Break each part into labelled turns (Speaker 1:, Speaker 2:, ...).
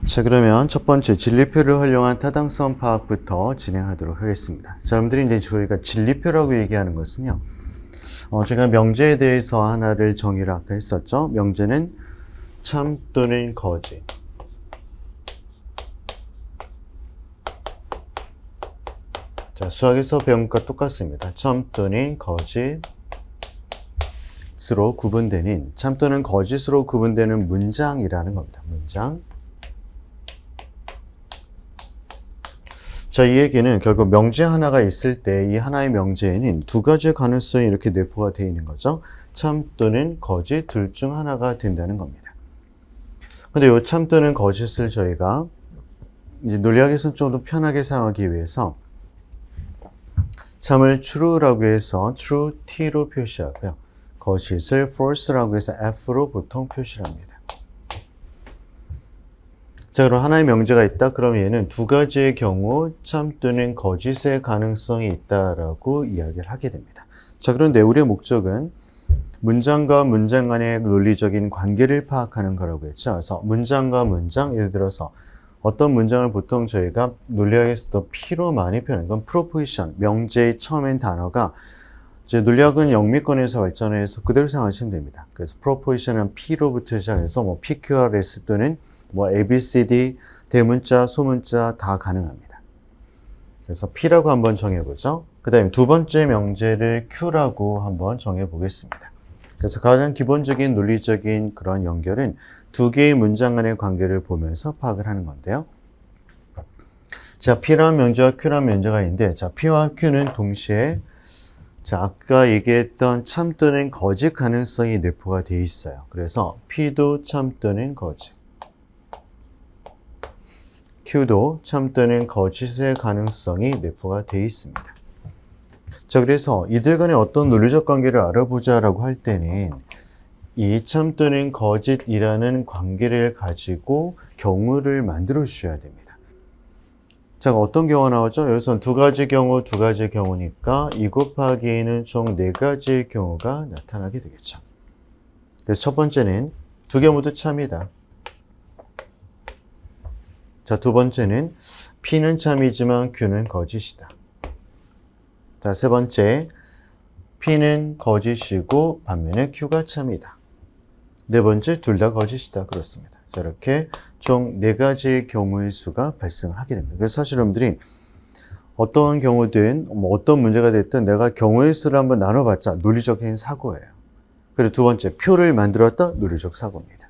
Speaker 1: 자, 그러면 첫 번째 진리표를 활용한 타당성 파악부터 진행하도록 하겠습니다. 자, 여러분들이 이제 저희가 진리표라고 얘기하는 것은요. 제가 명제에 대해서 하나를 정의를 아까 했었죠. 명제는 참 또는 거짓. 자, 수학에서 배운 것과 똑같습니다. 참 또는 거짓으로 구분되는, 참 또는 거짓으로 구분되는 문장이라는 겁니다. 문장. 자, 이 얘기는 결국 명제 하나가 있을 때 이 하나의 명제에는 두 가지의 가능성이 이렇게 내포가 되어 있는 거죠. 참 또는 거짓 둘 중 하나가 된다는 겁니다. 근데 이 참 또는 거짓을 저희가 이제 논리학에서는 좀 더 편하게 사용하기 위해서 참을 true라고 해서 true t로 표시하고요. 거짓을 false라고 해서 f로 보통 표시를 합니다. 자, 그럼 하나의 명제가 있다. 그럼 얘는 두 가지의 경우 참 또는 거짓의 가능성이 있다라고 이야기를 하게 됩니다. 자, 그런데 우리의 목적은 문장과 문장 간의 논리적인 관계를 파악하는 거라고 했죠. 그래서 문장과 문장, 예를 들어서 어떤 문장을 보통 저희가 논리학에서도 P로 많이 표현하는 건 프로포지션, 명제의 처음엔 단어가 이제 논리학은 영미권에서 발전해서 그대로 생각하시면 됩니다. 그래서 프로포지션은 P로부터 시작해서 뭐 PQRS 또는 뭐 ABCD, 대문자, 소문자 다 가능합니다. 그래서 P라고 한번 정해보죠. 그 다음에 두 번째 명제를 Q라고 한번 정해보겠습니다. 그래서 가장 기본적인 논리적인 그런 연결은 두 개의 문장 간의 관계를 보면서 파악을 하는 건데요. 자, P라는 명제와 Q라는 명제가 있는데, 자, P와 Q는 동시에 자, 아까 얘기했던 참 또는 거짓 가능성이 내포가 되어 있어요. 그래서 P도 참 또는 거짓, Q도 참 또는 거짓의 가능성이 내포가 되어 있습니다. 자, 그래서 이들 간의 어떤 논리적 관계를 알아보자라고 할 때는 이 참 또는 거짓이라는 관계를 가지고 경우를 만들어 주셔야 됩니다. 자, 어떤 경우가 나오죠? 여기서는 두 가지 경우, 두 가지 경우니까 2 곱하기 2는 총 4가지의 경우가 나타나게 되겠죠. 그래서 첫 번째는 두 개 모두 참이다. 자, 두 번째는 P는 참이지만 Q는 거짓이다. 자, 세 번째, P는 거짓이고 반면에 Q가 참이다. 네 번째, 둘 다 거짓이다. 그렇습니다. 자, 이렇게 총 4가지의 경우의 수가 발생을 하게 됩니다. 그래서 사실 여러분들이 어떤 경우든 어떤 문제가 됐든 내가 경우의 수를 한번 나눠봤자 논리적인 사고예요. 그리고 두 번째, 표를 만들었다. 논리적 사고입니다.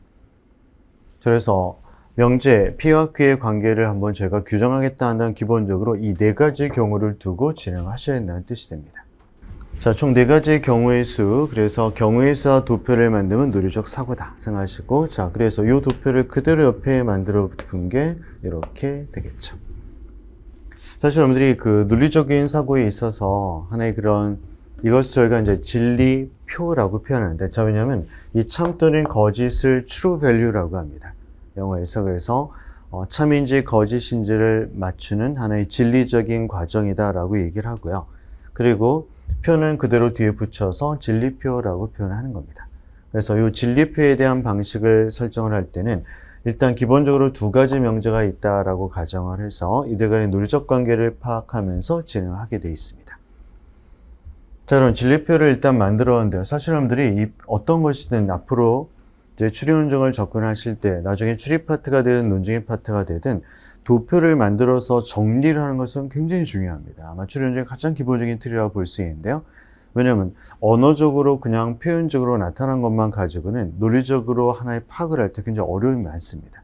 Speaker 1: 그래서 명제, P와 Q의 관계를 한번 제가 규정하겠다 한다면 기본적으로 이 4가지 경우를 두고 진행하셔야 한다는 뜻이 됩니다. 자, 총 4가지의 경우의 수, 그래서 경우의 수와 도표를 만들면 논리적 사고다 생각하시고, 자, 그래서 이 도표를 그대로 옆에 만들어 둔 게 이렇게 되겠죠. 사실 여러분들이 그 논리적인 사고에 있어서 하나의 그런 이것을 저희가 이제 진리표라고 표현하는데, 자, 왜냐하면 이 참 또는 거짓을 true value라고 합니다. 영어에서. 그래서 참인지 거짓인지를 맞추는 하나의 진리적인 과정이다라고 얘기를 하고요. 그리고 표는 그대로 뒤에 붙여서 진리표라고 표현하는 겁니다. 그래서 이 진리표에 대한 방식을 설정을 할 때는 일단 기본적으로 두 가지 명제가 있다라고 가정을 해서 이들 간의 논리적 관계를 파악하면서 진행을 하게 되어 있습니다. 자, 그럼 진리표를 일단 만들었는데요. 사실 여러분들이 어떤 것이든 앞으로 이제 추리 논증을 접근하실 때 나중에 추리 파트가 되든 논증의 파트가 되든 도표를 만들어서 정리를 하는 것은 굉장히 중요합니다. 아마 추리 논증의 가장 기본적인 틀이라고 볼 수 있는데요. 왜냐하면 언어적으로 그냥 표현적으로 나타난 것만 가지고는 논리적으로 하나의 파악을 할 때 굉장히 어려움이 많습니다.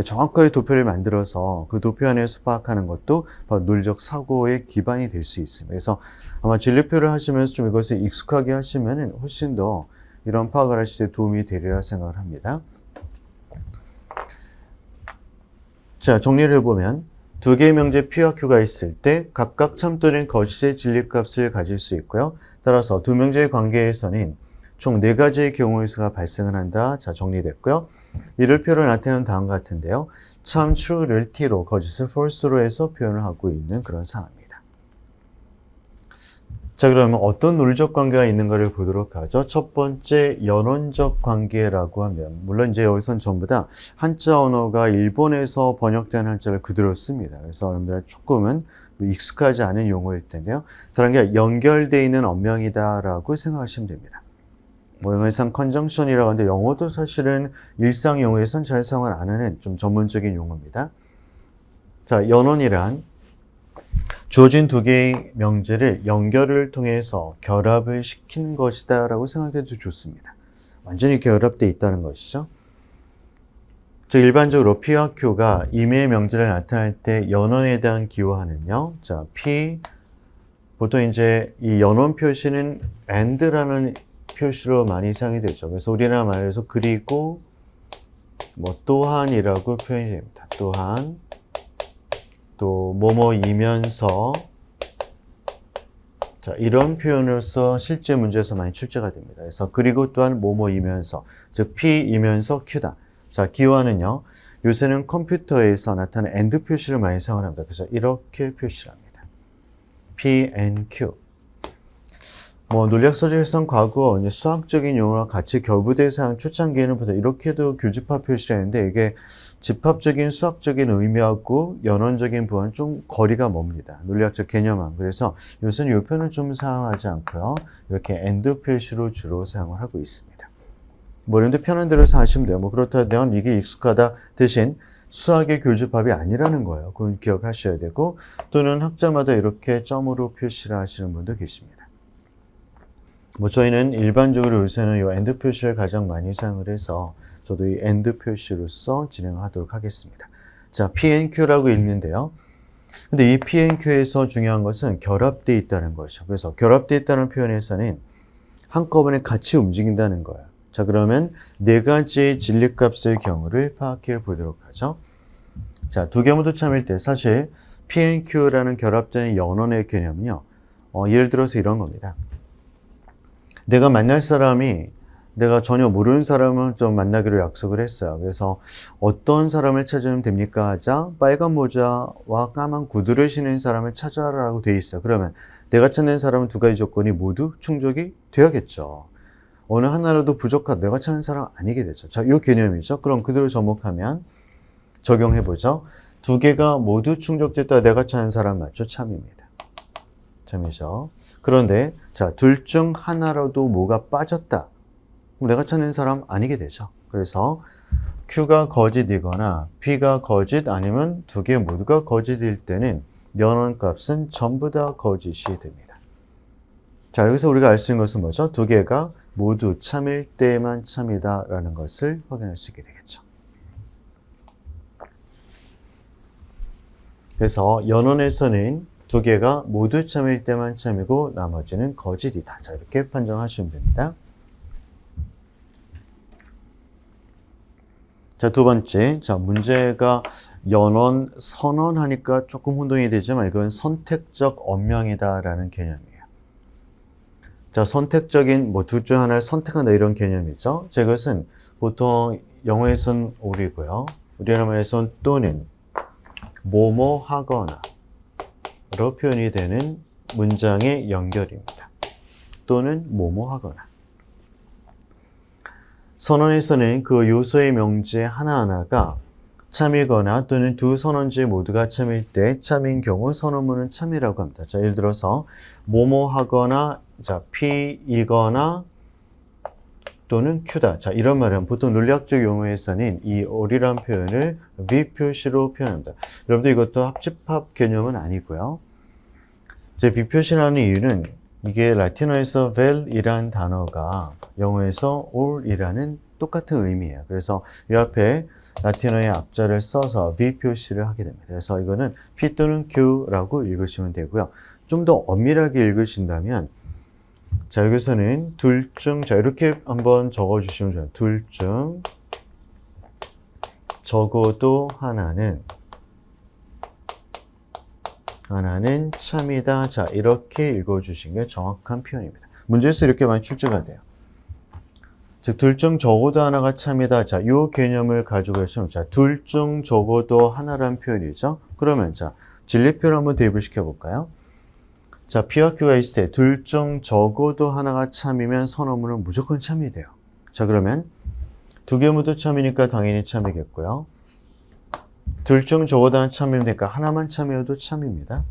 Speaker 1: 정확하게 도표를 만들어서 그 도표 안에서 파악하는 것도 바로 논리적 사고의 기반이 될 수 있습니다. 그래서 아마 진리표를 하시면서 좀 이것을 익숙하게 하시면 훨씬 더 이런 파악을 하실 때 도움이 되리라 생각을 합니다. 자, 정리를 해보면 두 개의 명제 P와 Q가 있을 때 각각 참 또는 거짓의 진리값을 가질 수 있고요. 따라서 두 명제의 관계에서는 총 4가지의 경우의 수가 발생을 한다. 자, 정리됐고요. 이를 표로 나타내는 다음 같은데요. 참 true를 T로, 거짓을 false로 해서 표현을 하고 있는 그런 상황입니다. 자, 그러면 어떤 논리적 관계가 있는가를 보도록 하죠. 첫 번째, 연원적 관계라고 하면, 물론 이제 여기선 전부 다 한자 언어가 일본에서 번역된 한자를 그대로 씁니다. 그래서 여러분들 조금은 익숙하지 않은 용어일 텐데요. 다른 게 연결되어 있는 언명이다라고 생각하시면 됩니다. 뭐 영어에선 컨정션이라고 하는데 영어도 사실은 일상 용어에선 잘 사용을 안 하는 좀 전문적인 용어입니다. 자, 연원이란 주어진 두 개의 명제를 연결을 통해서 결합을 시키는 것이다 라고 생각해도 좋습니다. 완전히 결합되어 있다는 것이죠. 즉 일반적으로 P와 Q가 임의의 명제를 나타낼 때 연원에 대한 기호하는요. 자, P 보통 이제 이 연원 표시는 and라는 표시로 많이 사용이 되죠. 그래서 우리나라 말에서 그리고 뭐 또한이라고 표현이 됩니다. 또한 또 뭐뭐이면서 자, 이런 표현으로서 실제 문제에서 많이 출제가 됩니다. 그래서 그리고 또한 뭐뭐이면서 즉 P이면서 Q다. 자, 기호하는요. 요새는 컴퓨터에서 나타나는 AND 표시를 많이 사용합니다. 그래서 이렇게 표시를 합니다. P and Q. 뭐 논리학서적에서는 과거 이제 수학적인 용어와 같이 결부돼서 사용 초창기에는 보다 이렇게도 교집합 표시를 했는데 이게 집합적인 수학적인 의미하고 연원적인 부분은 좀 거리가 멉니다. 논리학적 개념은. 그래서 요새는 이 표현을 좀 사용하지 않고요. 이렇게 AND 표시로 주로 사용을 하고 있습니다. 뭐 이런데 편한 대로 하시면 돼요. 뭐 그렇다면 이게 익숙하다 대신 수학의 교집합이 아니라는 거예요. 그건 기억하셔야 되고 또는 학자마다 이렇게 점으로 표시를 하시는 분도 계십니다. 뭐 저희는 일반적으로 요새는 이 AND 표시를 가장 많이 사용을 해서 저도 이 AND 표시로서 진행하도록 하겠습니다. 자, P and Q라고 읽는데요. 근데 이 P and Q에서 중요한 것은 결합되어 있다는 것이죠. 그래서 결합되어 있다는 표현에서는 한꺼번에 같이 움직인다는 거예요. 자, 그러면 네 가지의 진리값의 경우를 파악해 보도록 하죠. 자, 두 개 모두 참일 때 사실 P and Q라는 결합된 연원의 개념은요. 예를 들어서 이런 겁니다. 내가 만날 사람이 내가 전혀 모르는 사람을 좀 만나기로 약속을 했어요. 그래서 어떤 사람을 찾으면 됩니까? 하자 빨간 모자와 까만 구두를 신은 사람을 찾아라라고 되어 있어요. 그러면 내가 찾는 사람은 두 가지 조건이 모두 충족이 되어야겠죠. 어느 하나라도 부족하다. 내가 찾는 사람 아니게 되죠. 자, 이 개념이죠. 그럼 그대로 접목하면 적용해보죠. 두 개가 모두 충족됐다. 내가 찾는 사람 맞죠? 참입니다. 참이죠. 그런데 자, 둘 중 하나라도 뭐가 빠졌다. 그럼 내가 찾는 사람 아니게 되죠. 그래서 Q가 거짓이거나 P가 거짓 아니면 두 개 모두가 거짓일 때는 연원값은 전부 다 거짓이 됩니다. 자, 여기서 우리가 알 수 있는 것은 뭐죠? 두 개가 모두 참일 때만 참이다라는 것을 확인할 수 있게 되겠죠. 그래서 연원에서는 두 개가 모두 참일 때만 참이고 나머지는 거짓이다. 자, 이렇게 판정하시면 됩니다. 자, 두 번째. 자, 문제가 연원, 선언하니까 조금 혼동이 되지만 이건 선택적 언명이다라는 개념이에요. 자, 선택적인 뭐 둘 중 하나를 선택한다 이런 개념이죠. 자, 이것은 보통 영어에서는 or이고요. 우리나라 말에서는 또는 뭐뭐 하거나 로 표현이 되는 문장의 연결입니다. 또는 뭐뭐 하거나. 선언에서는 그 요소의 명제 하나하나가 참이거나 또는 두 선언지 모두가 참일 때 참인 경우 선언문은 참이라고 합니다. 자, 예를 들어서 뭐뭐 하거나 자, P이거나 또는 Q다. 자, 이런 말은 보통 논리학적 용어에서는 이 or이라는 표현을 V 표시로 표현합니다. 여러분들 이것도 합집합 개념은 아니고요. 이제 V 표시라는 이유는 이게 라틴어에서 vel이라는 단어가 영어에서 or이라는 똑같은 의미예요. 그래서 이 앞에 라틴어의 앞자를 써서 V 표시를 하게 됩니다. 그래서 이거는 P 또는 Q라고 읽으시면 되고요. 좀 더 엄밀하게 읽으신다면 자, 여기서는 둘 중, 자, 이렇게 한번 적어주시면 좋아요. 둘 중 적어도 하나는 참이다. 자, 이렇게 읽어주신 게 정확한 표현입니다. 문제에서 이렇게 많이 출제가 돼요. 즉, 둘 중 적어도 하나가 참이다. 자, 이 개념을 가지고 계시면, 자, 둘 중 적어도 하나라는 표현이죠. 그러면, 자, 진리표를 한번 대입을 시켜볼까요? 자, P와 Q가 있을 때 둘 중 적어도 하나가 참이면 선언문은 무조건 참이 돼요. 자, 그러면 두 개 모두 참이니까 당연히 참이겠고요. 둘 중 적어도 하나 참이면 되니까 하나만 참이어도 참입니다.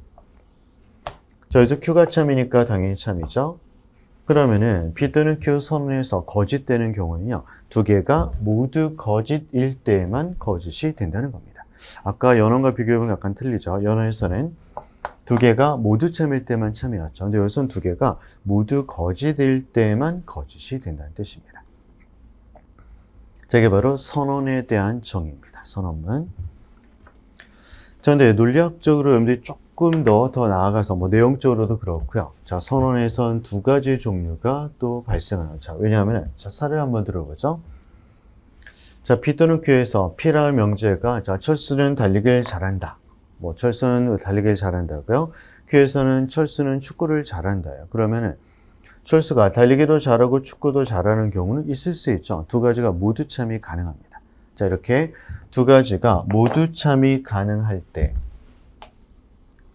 Speaker 1: 자, 여기서 Q가 참이니까 당연히 참이죠. 그러면은 P 또는 Q 선언에서 거짓되는 경우는요, 두 개가 모두 거짓일 때만 거짓이 된다는 겁니다. 아까 연언과 비교해보면 약간 틀리죠. 연언에서는 두 개가 모두 참일 때만 참이었죠. 근데 여기서는 두 개가 모두 거짓일 때만 거짓이 된다는 뜻입니다. 자, 이게 바로 선언에 대한 정의입니다. 선언문. 자, 근데 논리학적으로 여러분들이 조금 더 나아가서 뭐 내용적으로도 그렇고요. 자, 선언에선 두 가지 종류가 또 발생하는. 자, 왜냐하면 자, 사례를 한번 들어보죠. 자, P 또는 Q에서 P라는 명제가 자, 철수는 달리기를 잘한다. 뭐 철수는 달리기를 잘한다고요. Q에서는 철수는 축구를 잘한다요. 그러면은 철수가 달리기도 잘하고 축구도 잘하는 경우는 있을 수 있죠. 두 가지가 모두 참이 가능합니다. 자, 이렇게 두 가지가 모두 참이 가능할 때,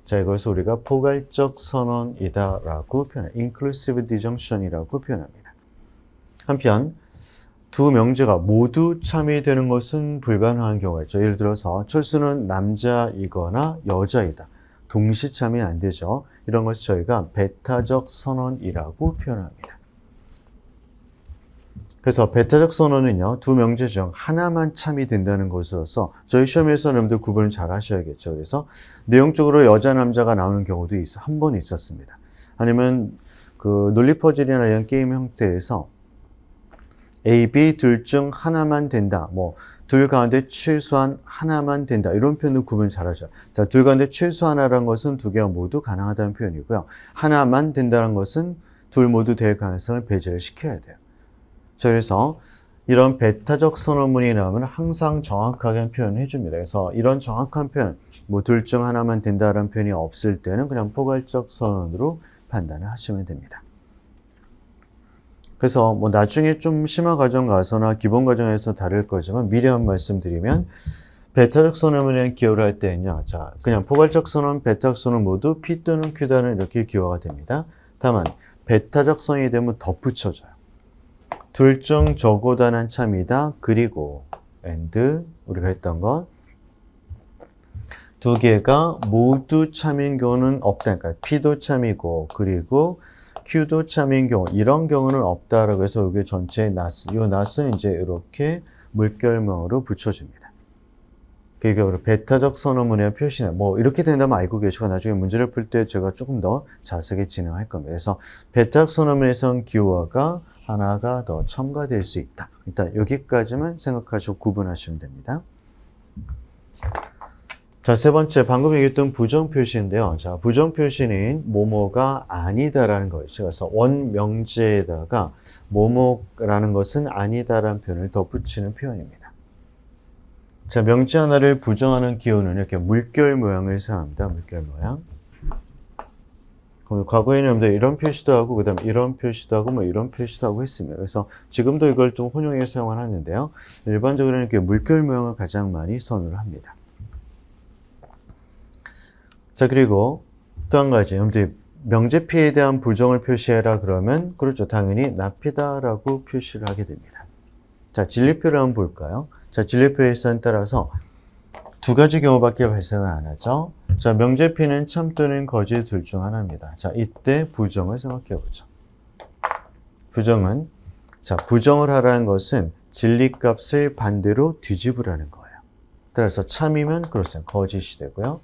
Speaker 1: 자, 이것을 우리가 포괄적 선언이다라고 표현해요. inclusive disjunction이라고 표현합니다. 한편 두 명제가 모두 참이 되는 것은 불가능한 경우가 있죠. 예를 들어서 철수는 남자이거나 여자이다. 동시 참이 안 되죠. 이런 것을 저희가 배타적 선언이라고 표현합니다. 그래서 배타적 선언은요, 두 명제 중 하나만 참이 된다는 것으로서 저희 시험에서 여러분들 구분을 잘 하셔야겠죠. 그래서 내용적으로 여자, 남자가 나오는 경우도 한 번 있었습니다. 아니면 그 논리 퍼즐이나 이런 게임 형태에서 A, B 둘 중 하나만 된다. 뭐 둘 가운데 최소한 하나만 된다. 이런 표현도 구분 잘 하셔요. 자, 둘 가운데 최소하나라는 것은 두 개가 모두 가능하다는 표현이고요. 하나만 된다는 것은 둘 모두 될 가능성을 배제를 시켜야 돼요. 자, 그래서 이런 배타적 선언문이 나오면 항상 정확하게 표현을 해줍니다. 그래서 이런 정확한 표현, 뭐 둘 중 하나만 된다라는 표현이 없을 때는 그냥 포괄적 선언으로 판단을 하시면 됩니다. 그래서 뭐 나중에 좀 심화 과정 가서나 기본 과정에서 다를 거지만 미리 한 말씀드리면 배타적 선언문에 기호를 할 때는요. 자, 그냥 포괄적 선언, 배타적 선언 모두 P 또는 Q다는 이렇게 기호가 됩니다. 다만 배타적 선언이 되면 덧붙여져요. 둘 중 적어다는 참이다. 그리고 and 우리가 했던 것 두 개가 모두 참인 경우는 없다. 그러니까 P도 참이고 그리고 Q도 참인 경우, 이런 경우는 없다라고 해서 여기 전체에 낫은, 이 낫은 이제 이렇게 물결명으로 붙여줍니다. 그게 바로 배타적 선언문의 표시는 뭐 이렇게 된다면 알고 계시고 나중에 문제를 풀 때 제가 조금 더 자세하게 진행할 겁니다. 그래서 배타적 선언문에선 기호화가 하나가 더 첨가될 수 있다. 일단 여기까지만 생각하시고 구분하시면 됩니다. 자, 세 번째, 방금 얘기했던 부정표시인데요. 자, 부정표시는 뭐뭐가 아니다라는 것이죠. 그래서 원명제에다가 뭐뭐라는 것은 아니다라는 표현을 덧붙이는 표현입니다. 자, 명제 하나를 부정하는 기호는 이렇게 물결 모양을 사용합니다. 물결 모양. 그럼 과거에는 여러분들 이런 표시도 하고, 그 다음에 이런 표시도 하고, 뭐 이런 표시도 하고 했습니다. 그래서 지금도 이걸 좀 혼용해서 사용을 하는데요. 일반적으로는 이렇게 물결 모양을 가장 많이 선호를 합니다. 자, 그리고 또 한 가지, 여러분들 명제피에 대한 부정을 표시해라 그러면 그렇죠. 당연히 납이다라고 표시를 하게 됩니다. 자, 진리표를 한번 볼까요? 자, 진리표의 사에 따라서 두 가지 경우밖에 발생을 안 하죠. 자, 명제피는 참 또는 거짓 둘 중 하나입니다. 자, 이때 부정을 생각해 보죠. 부정은, 자, 부정을 하라는 것은 진리값을 반대로 뒤집으라는 거예요. 따라서 참이면 그렇습니다. 거짓이 되고요.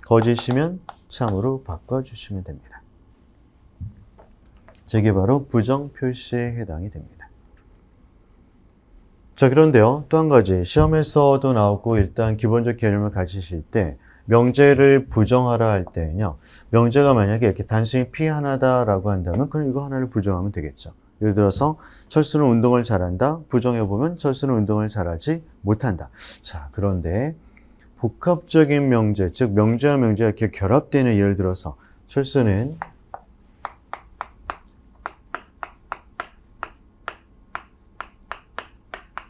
Speaker 1: 거짓이면 참으로 바꿔주시면 됩니다. 이게 바로 부정 표시에 해당이 됩니다. 자, 그런데요, 또 한 가지 시험에서도 나오고 일단 기본적 개념을 가지실 때 명제를 부정하라 할 때는요, 명제가 만약에 이렇게 단순히 P 하나다라고 한다면 그럼 이거 하나를 부정하면 되겠죠. 예를 들어서 철수는 운동을 잘한다. 부정해보면 철수는 운동을 잘하지 못한다. 자, 그런데 복합적인 명제, 즉 명제와 명제가 이렇게 결합되는 예를 들어서 철수는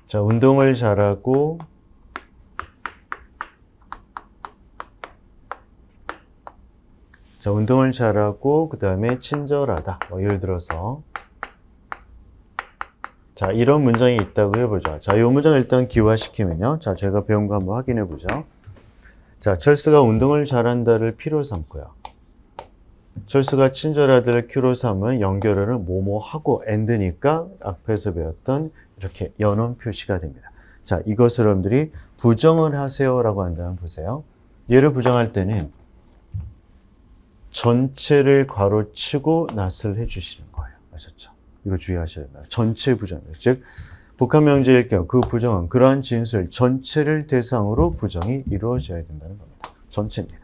Speaker 1: 자, 운동을 잘하고 자, 운동을 잘하고 그 다음에 친절하다. 뭐 예를 들어서 자, 이런 문장이 있다고 해보죠. 자, 이 문장을 일단 기화시키면요. 자, 제가 배운 거 한번 확인해 보죠. 자, 철수가 운동을 잘한다를 P로 삼고요. 철수가 친절하다를 Q로 삼은 연결어는 뭐뭐하고 and니까 앞에서 배웠던 이렇게 연원 표시가 됩니다. 자, 이것을 여러분들이 부정을 하세요라고 한다면 보세요. 얘를 부정할 때는 전체를 괄호치고 낫을 해주시는 거예요. 아셨죠? 이거 주의하셔야 됩니다. 전체 부정, 즉 복합명제일 경우 그 부정은 그러한 진술 전체를 대상으로 부정이 이루어져야 된다는 겁니다. 전체입니다.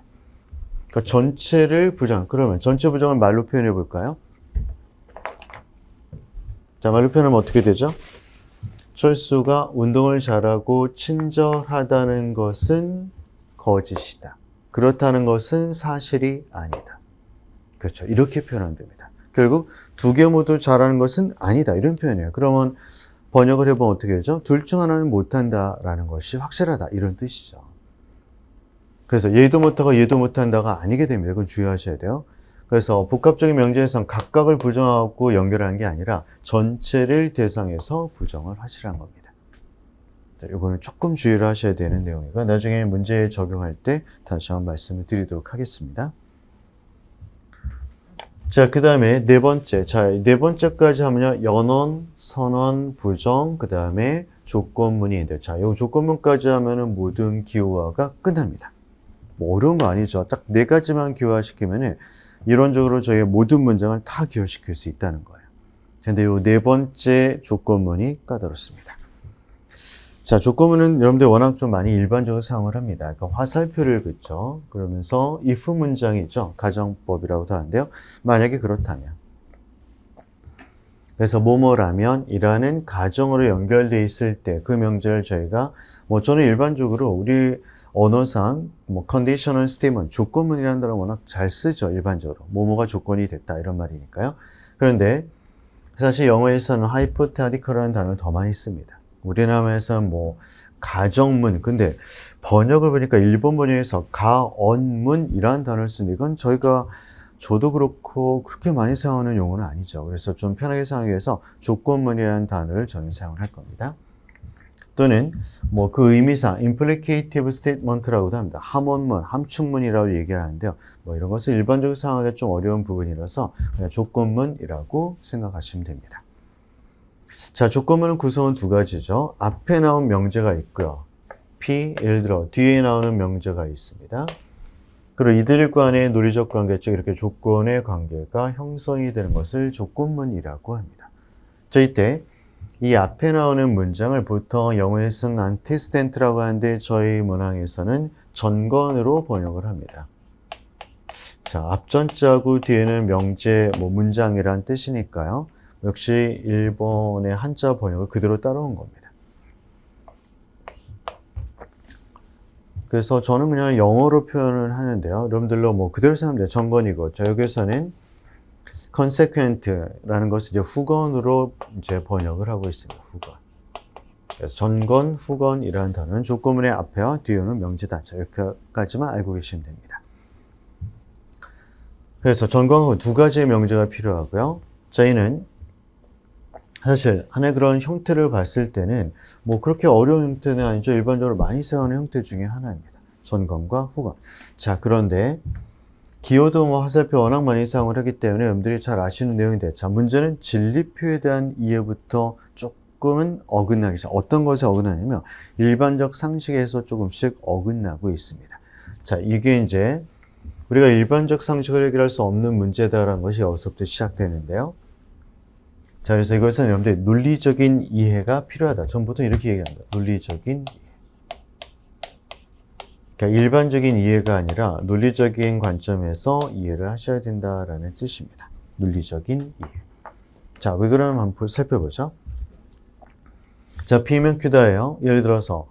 Speaker 1: 그러니까 전체를 부정, 그러면 전체 부정을 말로 표현해 볼까요? 자, 말로 표현하면 어떻게 되죠? 철수가 운동을 잘하고 친절하다는 것은 거짓이다. 그렇다는 것은 사실이 아니다. 그렇죠. 이렇게 표현하면 됩니다. 결국 두 개 모두 잘하는 것은 아니다. 이런 표현이에요. 그러면 번역을 해보면 어떻게 되죠? 둘 중 하나는 못한다라는 것이 확실하다. 이런 뜻이죠. 그래서 얘도 못하고 얘도 못한다가 아니게 됩니다. 이건 주의하셔야 돼요. 그래서 복합적인 명제에서는 각각을 부정하고 연결하는 게 아니라 전체를 대상해서 부정을 하시라는 겁니다. 자, 이거는 조금 주의를 하셔야 되는 내용이고 나중에 문제에 적용할 때 다시 한번 말씀을 드리도록 하겠습니다. 자, 그 다음에 네 번째. 자, 네 번째까지 하면요. 연원, 선원, 부정, 그 다음에 조건문이. 자, 이 조건문까지 하면은 모든 기호화가 끝납니다. 뭐 어려운 거 아니죠. 딱 네 가지만 기호화시키면은 이론적으로 저희의 모든 문장을 다 기호시킬 수 있다는 거예요. 근데 이 네 번째 조건문이 까다롭습니다. 자, 조건문은 여러분들 워낙 좀 많이 일반적으로 사용을 합니다. 그러니까 화살표를 긋죠. 그러면서 if 문장이 있죠. 가정법이라고도 하는데요. 만약에 그렇다면. 그래서 뭐뭐라면 이라는 가정으로 연결되어 있을 때 그 명제를 저희가 뭐 저는 일반적으로 우리 언어상 뭐 conditional statement, 조건문이라는 단어 워낙 잘 쓰죠. 일반적으로. 뭐뭐가 조건이 됐다 이런 말이니까요. 그런데 사실 영어에서는 hypothetical이라는 단어를 더 많이 씁니다. 우리나라에서는 뭐 가정문, 근데 번역을 보니까 일본 번역에서 가언문이라는 단어를 쓰는데 이건 저도 그렇고 그렇게 많이 사용하는 용어는 아니죠. 그래서 좀 편하게 사용하기 위해서 조건문이라는 단어를 저는 사용을 할 겁니다. 또는 뭐 그 의미상 implicative statement라고도 합니다. 함원문, 함축문이라고 얘기를 하는데요. 뭐 이런 것을 일반적으로 사용하기가 좀 어려운 부분이라서 그냥 조건문이라고 생각하시면 됩니다. 자, 조건문은 구성은 두 가지죠. 앞에 나온 명제가 있고요. P, 예를 들어 뒤에 나오는 명제가 있습니다. 그리고 이들 간의 논리적 관계, 즉 이렇게 조건의 관계가 형성이 되는 것을 조건문이라고 합니다. 자, 이때 이 앞에 나오는 문장을 보통 영어에서는 antecedent라고 하는데 저희 문항에서는 전건으로 번역을 합니다. 자, 앞전자고 뒤에는 명제, 뭐 문장이란 뜻이니까요. 역시 일본의 한자 번역을 그대로 따라온 겁니다. 그래서 저는 그냥 영어로 표현을 하는데요. 여러분들로 뭐 그대로 쓰면 돼요. 전건이고. 자, 여기서는 consequent라는 것을 이제 후건으로 이제 번역을 하고 있습니다. 후건. 그래서 전건, 후건이라는 단어는 조건문의 앞에와 뒤에는 명제다. 자, 이렇게까지만 알고 계시면 됩니다. 그래서 전건하고 두 가지의 명제가 필요하고요. 저희는 사실 하나의 그런 형태를 봤을 때는 뭐 그렇게 어려운 형태는 아니죠. 일반적으로 많이 사용하는 형태 중에 하나입니다. 전건과 후건. 자, 그런데 기호도 뭐 화살표 워낙 많이 사용을 하기 때문에 여러분들이 잘 아시는 내용인데, 자, 문제는 진리표에 대한 이해부터 조금은 어긋나기, 어떤 것에 어긋나냐면 일반적 상식에서 조금씩 어긋나고 있습니다. 자, 이게 이제 우리가 일반적 상식을 해결할 수 없는 문제다라는 것이 여기서부터 시작되는데요. 자, 그래서 이것은 여러분들 논리적인 이해가 필요하다. 전 보통 이렇게 얘기합니다. 논리적인 이해. 그러니까 일반적인 이해가 아니라 논리적인 관점에서 이해를 하셔야 된다라는 뜻입니다. 논리적인 이해. 자, 왜 그러면 한번 살펴보죠. 자, P면 Q다예요. 예를 들어서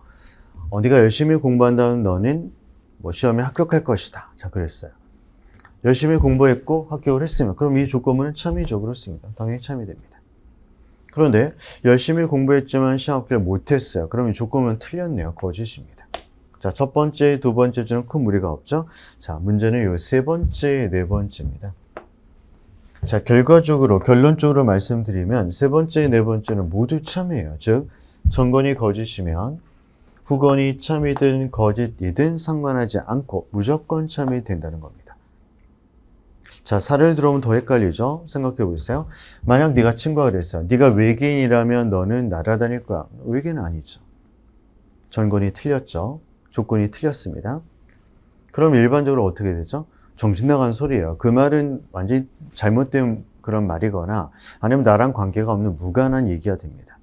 Speaker 1: 네가 열심히 공부한다면 너는 뭐 시험에 합격할 것이다. 자, 그랬어요. 열심히 공부했고 합격을 했으면 그럼 이 조건문은 참이죠. 그렇습니다. 당연히 참이 됩니다. 그런데 열심히 공부했지만 시험 합격을 못했어요. 그럼 이 조건문은 틀렸네요. 거짓입니다. 자, 첫 번째, 두 번째 중은 큰 무리가 없죠. 자, 문제는 요 세 번째, 네 번째입니다. 자, 결론적으로 말씀드리면 세 번째, 네 번째는 모두 참이에요. 즉, 전건이 거짓이면 후건이 참이든 거짓이든 상관하지 않고 무조건 참이 된다는 겁니다. 자, 사례를 들어보면 더 헷갈리죠? 생각해 보세요. 만약 네가 친구가 그랬어요. 네가 외계인이라면 너는 날아다닐 거야. 외계인은 아니죠. 전건이 틀렸죠. 조건이 틀렸습니다. 그럼 일반적으로 어떻게 되죠? 정신 나간 소리예요. 그 말은 완전히 잘못된 그런 말이거나 아니면 나랑 관계가 없는 무관한 얘기가 됩니다.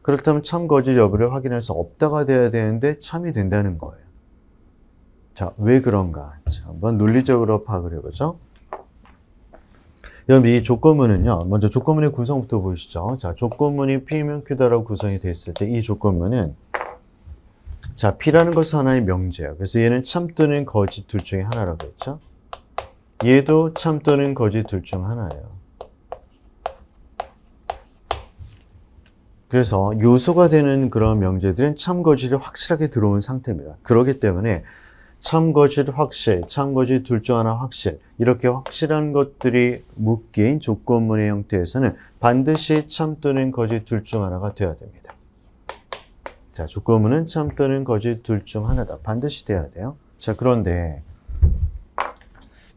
Speaker 1: 그렇다면 참 거짓 여부를 확인할 수 없다가 돼야 되는데 참이 된다는 거예요. 자, 왜 그런가? 자, 한번 논리적으로 파악을 해보죠. 여러분, 이 조건문은요, 먼저 조건문의 구성부터 보시죠. 자, 조건문이 P면 Q다라고 구성이 됐을 때 이 조건문은 자, P라는 것은 하나의 명제예요. 그래서 얘는 참 또는 거짓 둘 중에 하나라고 했죠. 얘도 참 또는 거짓 둘 중 하나예요. 그래서 요소가 되는 그런 명제들은 참 거짓이 확실하게 들어온 상태입니다. 그렇기 때문에 참 거짓 확실, 참 거짓 둘 중 하나 확실, 이렇게 확실한 것들이 묶인 조건문의 형태에서는 반드시 참 또는 거짓 둘 중 하나가 되어야 됩니다. 자, 조건문은 참 또는 거짓 둘 중 하나다. 반드시 돼야 돼요. 자, 그런데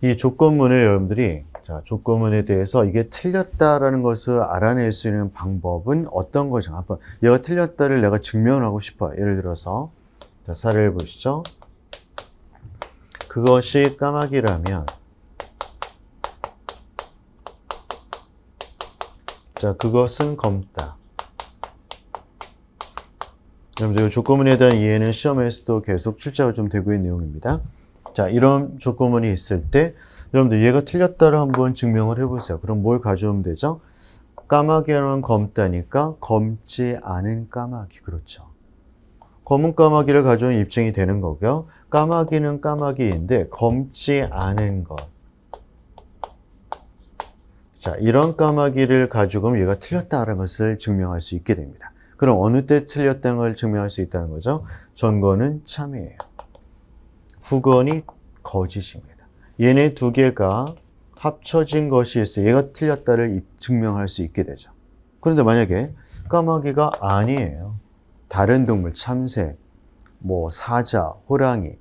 Speaker 1: 이 조건문을 여러분들이 자, 조건문에 대해서 이게 틀렸다라는 것을 알아낼 수 있는 방법은 어떤 거죠? 한번 얘가 틀렸다를 내가 증명을 하고 싶어요. 예를 들어서 자, 사례를 보시죠. 그것이 까마귀라면 자, 그것은 검다. 여러분들 조건문에 대한 이해는 시험에서도 계속 출제가 좀 되고 있는 내용입니다. 자, 이런 조건문이 있을 때 여러분들 얘가 틀렸다를 한번 증명을 해보세요. 그럼 뭘 가져오면 되죠? 까마귀는 검다니까 검지 않은 까마귀. 그렇죠. 검은 까마귀를 가져온 입증이 되는 거고요. 까마귀는 까마귀인데 검지 않은 것. 자, 이런 까마귀를 가지고 얘가 틀렸다는 것을 증명할 수 있게 됩니다. 그럼 어느 때 틀렸다는 걸 증명할 수 있다는 거죠? 전건은 참이에요. 후건이 거짓입니다. 얘네 두 개가 합쳐진 것이 있어요. 얘가 틀렸다를 증명할 수 있게 되죠. 그런데 만약에 까마귀가 아니에요. 다른 동물, 참새, 뭐 사자, 호랑이,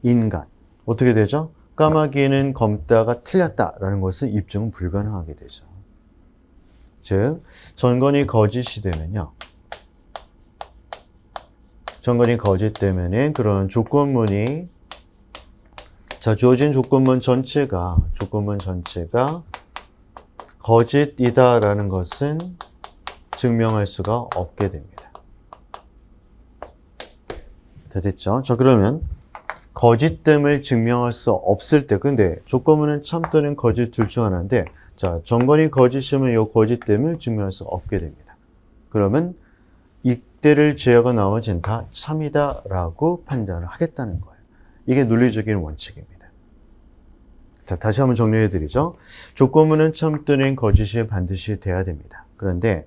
Speaker 1: 인간. 어떻게 되죠? 까마귀는 검다가 틀렸다라는 것은 입증은 불가능하게 되죠. 즉, 전건이 거짓이 되면요. 전건이 거짓되면은 그런 조건문이 자, 주어진 조건문 전체가 거짓이다라는 것은 증명할 수가 없게 됩니다. 다 됐죠? 자, 그러면 거짓됨을 증명할 수 없을 때, 근데 조건문은 참 또는 거짓 둘 중 하나인데, 자, 전건이 거짓이면 이 거짓됨을 증명할 수 없게 됩니다. 그러면 이때를 제외하고 나머지는 다 참이다라고 판단을 하겠다는 거예요. 이게 논리적인 원칙입니다. 자, 다시 한번 정리해 드리죠. 조건문은 참 또는 거짓이 반드시 돼야 됩니다. 그런데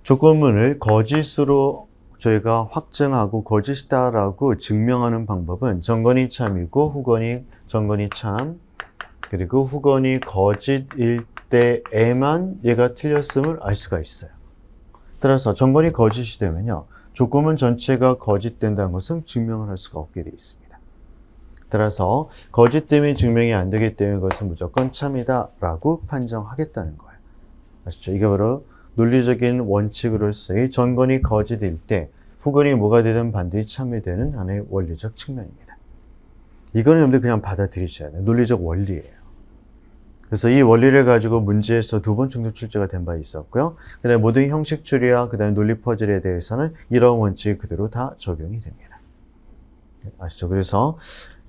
Speaker 1: 조건문을 거짓으로 저희가 확증하고 거짓이다라고 증명하는 방법은 전건이 참이고 전건이 참, 그리고 후건이 거짓일 때에만 얘가 틀렸음을 알 수가 있어요. 따라서 전건이 거짓이 되면요. 조건문 전체가 거짓된다는 것은 증명을 할 수가 없게 되어 있습니다. 따라서 거짓됨이 증명이 안 되기 때문에 그것은 무조건 참이다라고 판정하겠다는 거예요. 아시죠? 이게 바로 논리적인 원칙으로서의 전건이 거짓일 때 후건이 뭐가 되든 반드시 참이 되는 하나의 원리적 측면입니다. 이거는 여러분들 그냥 받아들이셔야 돼요. 논리적 원리예요. 그래서 이 원리를 가지고 문제에서 2번 정도 출제가 된 바 있었고요. 그 다음에 모든 형식 추리와 그 다음에 논리 퍼즐에 대해서는 이런 원칙이 그대로 다 적용이 됩니다. 아시죠? 그래서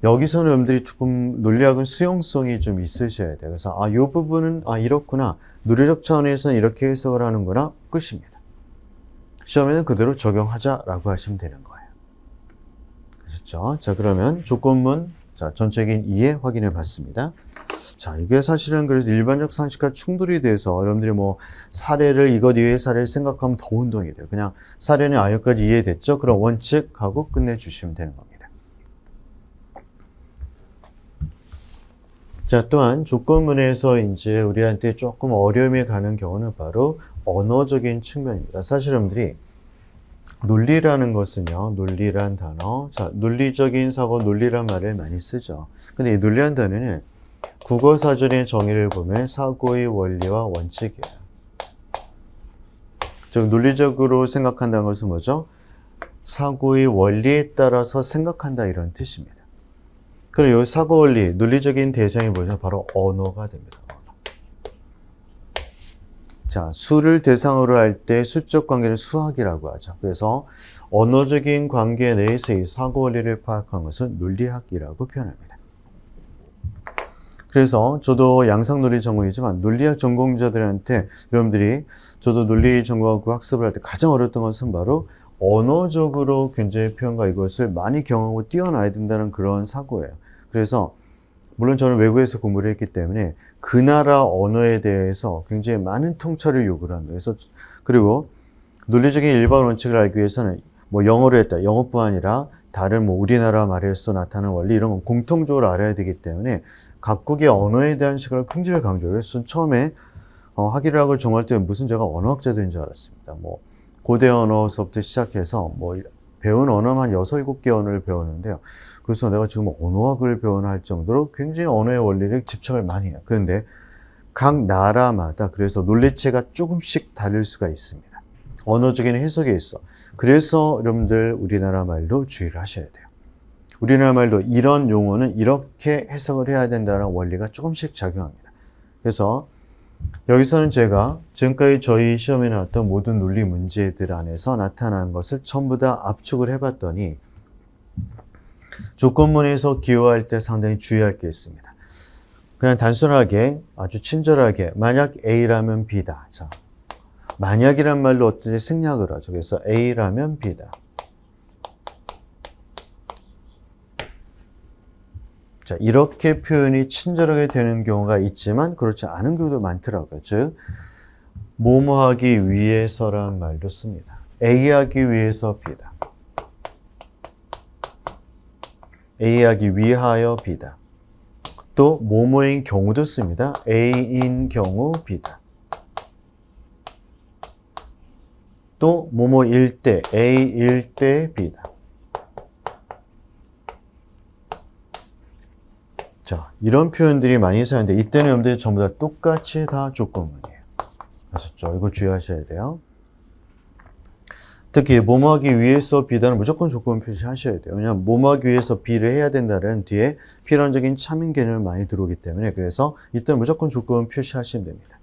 Speaker 1: 여기서는 여러분들이 조금 논리학은 수용성이 좀 있으셔야 돼요. 그래서 이 부분은 이렇구나. 논리적 차원에서는 이렇게 해석을 하는구나. 끝입니다. 시험에는 그대로 적용하자라고 하시면 되는 거예요. 아셨죠? 자, 그러면 조건문 전체적인 이해 확인해 봤습니다. 자, 이게 사실은 그래서 일반적 상식과 충돌이 돼서 여러분들이 뭐 사례를 이것 이외의 사례를 생각하면 더 운동이 돼요. 그냥 사례는 여기까지 이해됐죠? 그럼 원칙하고 끝내주시면 되는 겁니다. 자, 또한 조건문에서 이제 우리한테 조금 어려움이 가는 경우는 바로 언어적인 측면입니다. 사실 여러분들이 논리라는 것은요, 논리란 단어, 자, 논리적인 사고, 논리란 말을 많이 쓰죠. 근데 이 논리란 단어는 국어사전의 정의를 보면 사고의 원리와 원칙이에요. 즉, 논리적으로 생각한다는 것은 뭐죠? 사고의 원리에 따라서 생각한다 이런 뜻입니다. 그리고 이 사고 원리, 논리적인 대상이 뭐죠? 바로 언어가 됩니다. 자, 수를 대상으로 할 때 수적 관계는 수학이라고 하죠. 그래서 언어적인 관계 내에서 이 사고 원리를 파악한 것은 논리학이라고 표현합니다. 그래서 저도 양상논리 전공이지만 논리학 전공자들한테 여러분들이 저도 논리 전공하고 학습을 할 때 가장 어려웠던 것은 바로 언어적으로 굉장히 표현과 이것을 많이 경험하고 뛰어나야 된다는 그런 사고예요. 그래서 물론 저는 외국에서 공부를 했기 때문에 그 나라 언어에 대해서 굉장히 많은 통찰을 요구를 합니다. 그래서 그리고 논리적인 일반 원칙을 알기 위해서는 뭐 영어로 했다, 영어뿐 아니라 다른 뭐 우리나라 말에서 나타나는 원리 이런 건 공통적으로 알아야 되기 때문에 각국의 언어에 대한 시각을 굉장히 강조해요. 그래서 처음에 학위학을 정할 때 무슨 제가 언어학자 된 줄 알았습니다. 뭐 고대 언어서부터 시작해서 뭐 배운 언어만 6, 7개 언어를 배웠는데요. 그래서 내가 지금 언어학을 배워야 할 정도로 굉장히 언어의 원리를 집착을 많이 해요. 그런데 각 나라마다 그래서 논리체가 조금씩 다를 수가 있습니다. 언어적인 해석에 있어. 그래서 여러분들 우리나라 말도 주의를 하셔야 돼요. 우리나라 말도 이런 용어는 이렇게 해석을 해야 된다는 원리가 조금씩 작용합니다. 그래서 여기서는 제가 지금까지 저희 시험에 나왔던 모든 논리 문제들 안에서 나타난 것을 전부 다 압축을 해봤더니 조건문에서 기호할 때 상당히 주의할 게 있습니다. 그냥 단순하게 아주 친절하게 만약 A라면 B다. 자, 만약이란 말로 어떻게 생략을 하죠. 그래서 A라면 B다. 자, 이렇게 표현이 친절하게 되는 경우가 있지만 그렇지 않은 경우도 많더라고요. 즉, 뭐뭐하기 위해서란 말도 씁니다. A하기 위해서 B다. A하기 위하여 B다. 또 뭐뭐인 경우도 씁니다. A인 경우 B다. 또 뭐뭐일 때 A일 때 B다. 자, 이런 표현들이 많이 사용되는데 이때는 여러분들이 전부 다 똑같이 다 조건문이에요. 아셨죠? 이거 주의하셔야 돼요. 특히 뭐뭐하기 위해서 B다는 무조건 조건 표시하셔야 돼요. 왜냐하면 뭐뭐하기 위해서 B를 해야 된다는 뒤에 필연적인 참인 개념을 많이 들어오기 때문에 그래서 이때는 무조건 조건 표시하시면 됩니다.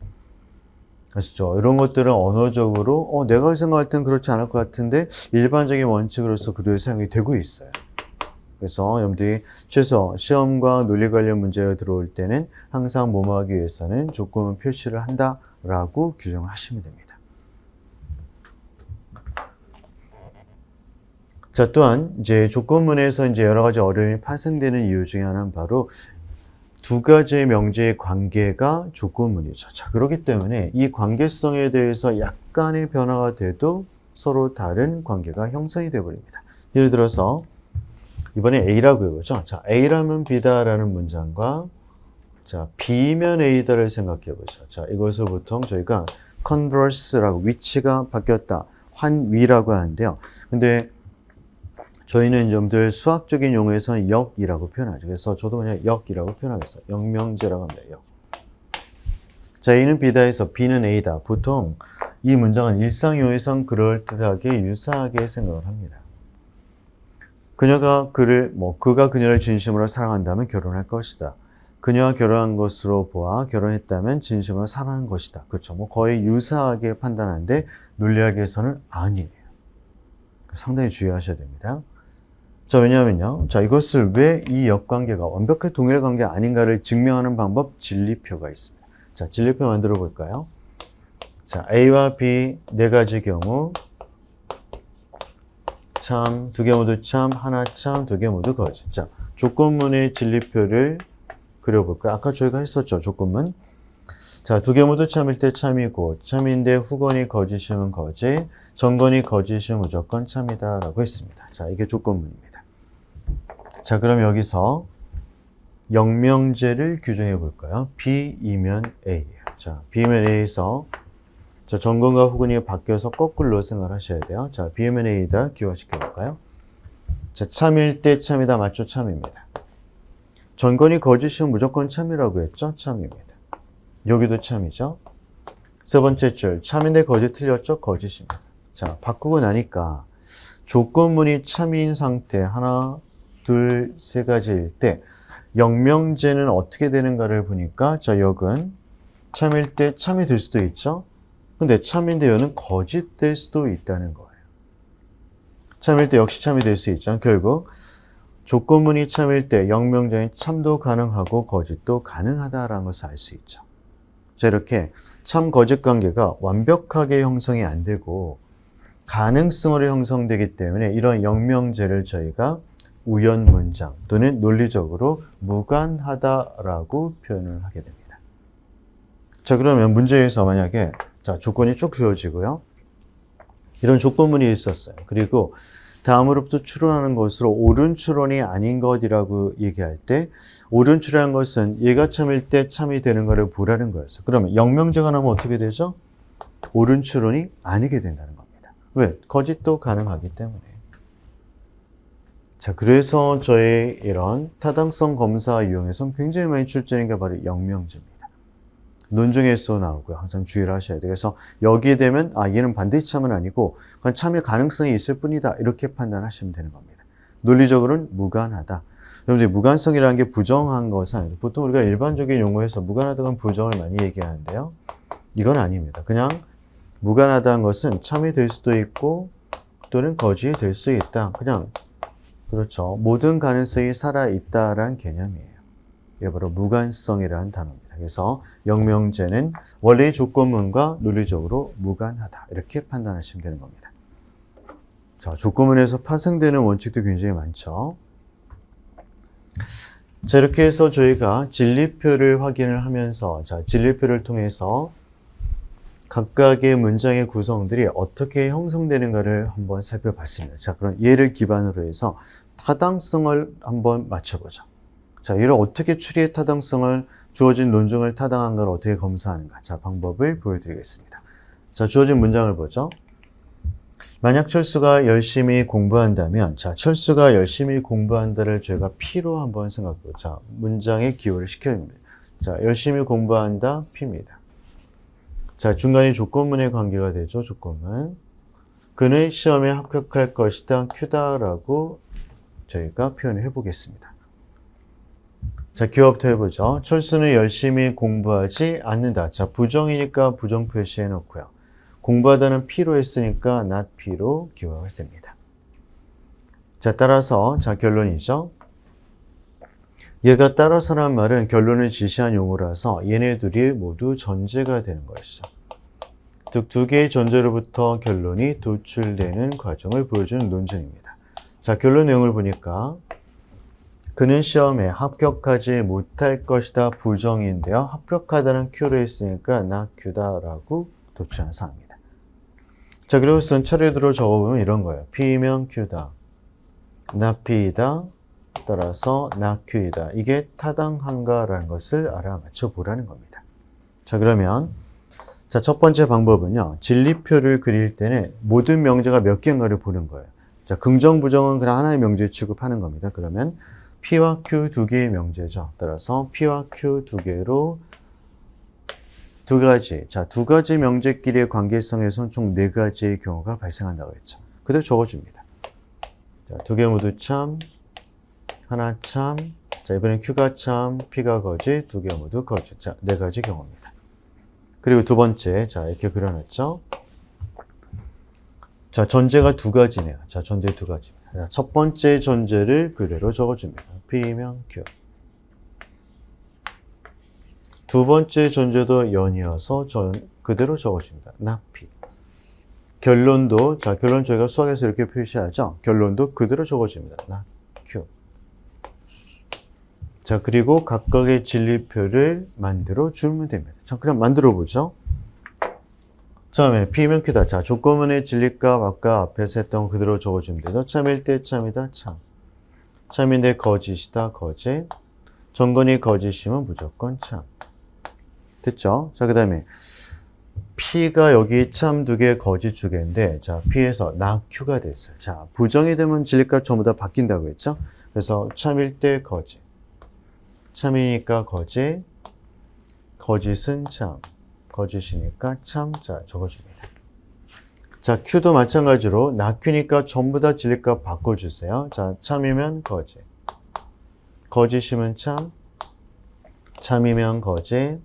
Speaker 1: 아시죠? 이런 것들은 언어적으로 내가 생각할 땐 그렇지 않을 것 같은데 일반적인 원칙으로서 그대로 사용이 되고 있어요. 그래서 여러분들이 최소 시험과 논리 관련 문제가 들어올 때는 항상 뭐뭐하기 위해서는 조건 표시를 한다라고 규정을 하시면 됩니다. 자, 또한 이제 조건문에서 이제 여러 가지 어려움이 파생되는 이유 중에 하나는 바로 두 가지의 명제의 관계가 조건문이죠. 자, 그렇기 때문에 이 관계성에 대해서 약간의 변화가 돼도 서로 다른 관계가 형성이 되어 버립니다. 예를 들어서 이번에 A라고 해보죠. 자, A라면 B다라는 문장과 자, B면 A다를 생각해 보죠. 자, 이것을 보통 저희가 converse라고 위치가 바뀌었다, 환위라고 하는데요. 근데 저희는 여러분들 수학적인 용어에서는 역이라고 표현하죠. 그래서 저도 그냥 역이라고 표현하겠어요. 역명제라고 합니다. 역. 자, A는 B다에서 B는 A다. 보통 이 문장은 일상용어에선 그럴듯하게 유사하게 생각을 합니다. 그가 그녀를 진심으로 사랑한다면 결혼할 것이다. 그녀와 결혼한 것으로 보아 결혼했다면 진심으로 사랑하는 것이다. 그렇죠. 거의 유사하게 판단하는데 논리학에서는 아니에요. 상당히 주의하셔야 됩니다. 자, 왜냐하면요. 자, 이것을 왜 이 역관계가 완벽하게 동일 관계 아닌가를 증명하는 방법 진리표가 있습니다. 자, 진리표 만들어 볼까요? 자, A와 B 네 가지 경우 참, 두 개 모두 참, 하나 참, 두 개 모두 거짓. 자, 조건문의 진리표를 그려볼까요? 아까 저희가 했었죠, 조건문. 자, 두 개 모두 참일 때 참이고, 참인데 후건이 거짓이면 거짓, 정건이 거짓이면 무조건 참이다 라고 했습니다. 자, 이게 조건문입니다. 자, 그럼 여기서 영명제를 규정해 볼까요? B이면 A예요. 자, B이면 A에서 자, 정건과 후건이 바뀌어서 거꾸로 생각하셔야 돼요. 자, B이면 A다 기화시켜 볼까요? 자, 참일 때 참이다 맞죠? 참입니다. 정건이 거짓이면 무조건 참이라고 했죠? 참입니다. 여기도 참이죠? 세 번째 줄, 참인데 거짓 틀렸죠? 거짓입니다. 자, 바꾸고 나니까 조건문이 참인 상태 하나, 둘, 세 가지일 때 영명제는 어떻게 되는가를 보니까 자, 역은 참일 때 참이 될 수도 있죠? 근데 참인데 여는 거짓 될 수도 있다는 거예요. 참일 때 역시 참이 될 수 있죠. 결국 조건문이 참일 때 영명제는 참도 가능하고 거짓도 가능하다라는 것을 알 수 있죠. 자, 이렇게 참 거짓 관계가 완벽하게 형성이 안 되고 가능성으로 형성되기 때문에 이런 영명제를 저희가 우연 문장 또는 논리적으로 무관하다라고 표현을 하게 됩니다. 자, 그러면 문제에서 만약에 자, 조건이 쭉 주어지고요. 이런 조건문이 있었어요. 그리고 다음으로부터 추론하는 것으로 옳은 추론이 아닌 것이라고 얘기할 때 옳은 추론한 것은 얘가 참일 때 참이 되는 것을 보라는 거였어요. 그러면 영명제가 나오면 어떻게 되죠? 옳은 추론이 아니게 된다는 겁니다. 왜? 거짓도 가능하기 때문에. 자, 그래서 저희 이런 타당성 검사 이용해서 굉장히 많이 출제하는 게 바로 영명제입니다. 논중에서 나오고요. 항상 주의를 하셔야 돼요. 그래서 여기에 되면 얘는 반드시 참은 아니고 그냥 참일 가능성이 있을 뿐이다. 이렇게 판단하시면 되는 겁니다. 논리적으로는 무관하다. 여러분들 무관성이라는 게 부정한 것은 아니죠. 보통 우리가 일반적인 용어에서 무관하다는 부정을 많이 얘기하는데요. 이건 아닙니다. 그냥 무관하다는 것은 참이 될 수도 있고 또는 거짓이 될 수 있다. 그냥 그렇죠. 모든 가능성이 살아있다라는 개념이에요. 이게 바로 무관성이라는 단어입니다. 그래서 영명제는 원래의 조건문과 논리적으로 무관하다. 이렇게 판단하시면 되는 겁니다. 자, 조건문에서 파생되는 원칙도 굉장히 많죠. 자, 이렇게 해서 저희가 진리표를 확인을 하면서 자, 진리표를 통해서 각각의 문장의 구성들이 어떻게 형성되는가를 한번 살펴봤습니다. 자, 그럼 얘를 기반으로 해서 타당성을 한번 맞춰보죠. 자, 이를 어떻게 추리의 타당성을 주어진 논증을 타당한 걸 어떻게 검사하는가. 자, 방법을 보여드리겠습니다. 자, 주어진 문장을 보죠. 만약 철수가 열심히 공부한다면, 자, 철수가 열심히 공부한다를 저희가 P로 한번 생각해보죠. 자, 문장에 기호를 시켜줍니다. 자, 열심히 공부한다, P입니다. 자, 중간에 조건문의 관계가 되죠, 조건문. 그는 시험에 합격할 것이다, Q다라고 저희가 표현을 해보겠습니다. 자, 기호부터 해보죠. 철수는 열심히 공부하지 않는다. 자, 부정이니까 부정 표시해 놓고요. 공부하다는 P로 했으니까 not P로 기호가 됩니다. 자, 따라서 자, 결론이죠. 얘가 따라서란 말은 결론을 지시한 용어라서 얘네 둘이 모두 전제가 되는 것이죠. 즉, 두 개의 전제로부터 결론이 도출되는 과정을 보여주는 논증입니다. 자, 결론 내용을 보니까 그는 시험에 합격하지 못할 것이다 부정인데요. 합격하다는 Q로 했으니까 not Q다라고 도출한 사항입니다. 자, 그리고 쓴 차례대로 적어보면 이런 거예요. P면 Q다. not P이다. 따라서 not Q이다. 이게 타당한가라는 것을 알아맞혀 보라는 겁니다. 자, 그러면 자, 첫 번째 방법은요. 진리표를 그릴 때는 모든 명제가 몇 개인가를 보는 거예요. 자, 긍정, 부정은 그냥 하나의 명제 취급하는 겁니다. 그러면 P와 Q 두 개의 명제죠. 따라서 P와 Q 두 개로 두 가지. 자, 두 가지 명제끼리의 관계성에서는 총 네 가지의 경우가 발생한다고 했죠. 그대로 적어줍니다. 자, 두 개 모두 참, 하나 참, 자, 이번엔 Q가 참, P가 거짓, 두 개 모두 거짓. 자, 네 가지 경우입니다. 그리고 두 번째, 자, 이렇게 그려놨죠. 자, 전제가 두 가지네요. 자, 전제 두 가지입니다. 자, 첫 번째 전제를 그대로 적어줍니다. P면 Q. 두 번째 전제도 연이어서 그대로 적어줍니다. not P. 결론도, 자, 결론 저희가 수학에서 이렇게 표시하죠. 결론도 그대로 적어줍니다. not Q. 자, 그리고 각각의 진리표를 만들어 주면 됩니다. 자, 그냥 만들어 보죠. 처음에 P면 Q다. 자, 조건문의 진리값 아까 앞에서 했던 거 그대로 적어주면 되죠. 참일 때 참이다, 참. 참인데 거짓이다, 거짓. 정건이 거짓이면 무조건 참. 됐죠? 자, 그 다음에 P가 여기 참 두 개, 거짓 두 개인데, 자, P에서 나 Q가 됐어요. 자, 부정이 되면 진리값 전부 다 바뀐다고 했죠? 그래서 참일 때 거짓. 참이니까 거짓. 거짓은 참. 거짓이니까 참. 자, 적어줍니다. 자, Q도 마찬가지로 나 Q니까 전부 다 진리값 바꿔주세요. 자, 참이면 거짓. 거짓이면 참. 참이면 거짓.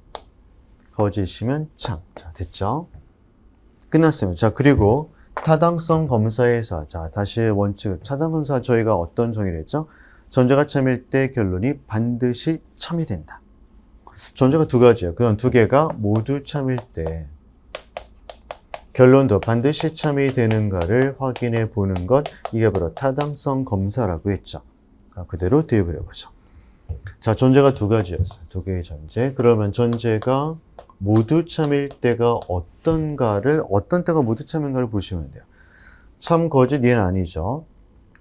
Speaker 1: 거짓이면 참. 자, 됐죠? 끝났습니다. 자, 그리고 타당성 검사에서, 자, 다시 원칙, 타당 검사 저희가 어떤 정의를 했죠? 전제가 참일 때 결론이 반드시 참이 된다. 전제가 두 가지예요. 그건 두 개가 모두 참일 때 결론도 반드시 참이 되는가를 확인해 보는 것, 이게 바로 타당성 검사라고 했죠. 그대로 대입을 해보죠. 자, 전제가 두 가지였어요. 두 개의 전제. 그러면 전제가 모두 참일 때가 어떤가를, 어떤 때가 모두 참인가를 보시면 돼요. 참, 거짓, 얘는 아니죠.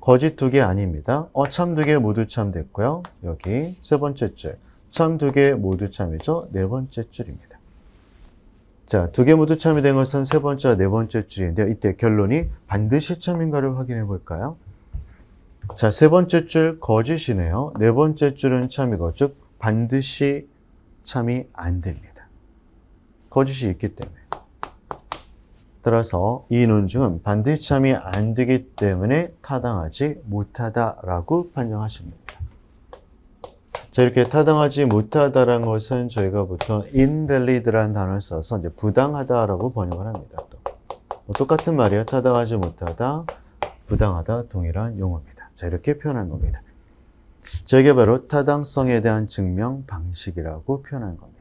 Speaker 1: 거짓 두 개 아닙니다. 참 두 개 모두 참 됐고요. 여기 세 번째 줄. 참 두 개 모두 참이죠. 네 번째 줄입니다. 자, 두 개 모두 참이 된 것은 세 번째와 네 번째 줄인데요. 이때 결론이 반드시 참인가를 확인해 볼까요? 자, 세 번째 줄 거짓이네요. 네 번째 줄은 참이고, 즉 반드시 참이 안 됩니다. 거짓이 있기 때문에. 따라서 이 논증은 반드시 참이 안 되기 때문에 타당하지 못하다라고 판정하십니다. 자, 이렇게 타당하지 못하다라는 것은 저희가 보통 invalid라는 단어를 써서 이제 부당하다라고 번역을 합니다. 또 똑같은 말이에요. 타당하지 못하다, 부당하다, 동일한 용어입니다. 자, 이렇게 표현한 겁니다. 자, 이게 바로 타당성에 대한 증명 방식이라고 표현한 겁니다.